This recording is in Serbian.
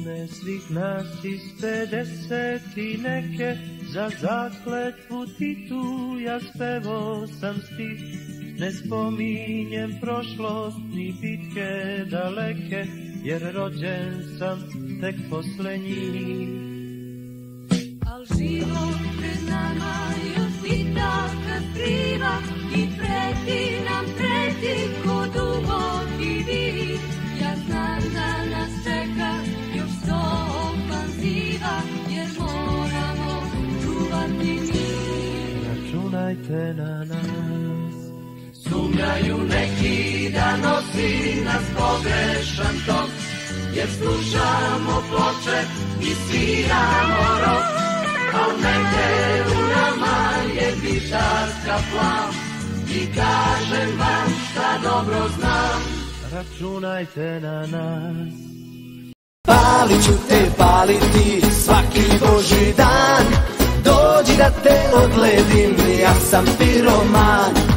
Ne svih nas iz 50 i neke, za zakletvu ti tu ja spevo sam stih. Ne spominjem prošlost ni bitke daleke, jer rođen sam tek posle njih. Al život pred nama još bitaka skriva i preti ko duboki vid. Ja znam da nas čeka još 100 ofanziva, jer moramo čuvati mir. Računajte na nas. Sumnjaju neki da nosi nas pogrešan tok, jer slušamo ploče i sviramo rok, al negde u nama je gitarska plan i kažem vam šta dobro znam. Računajte na nas. Palit ću te paliti svaki Boži dan, dođi da te odledim, ja sam piroman.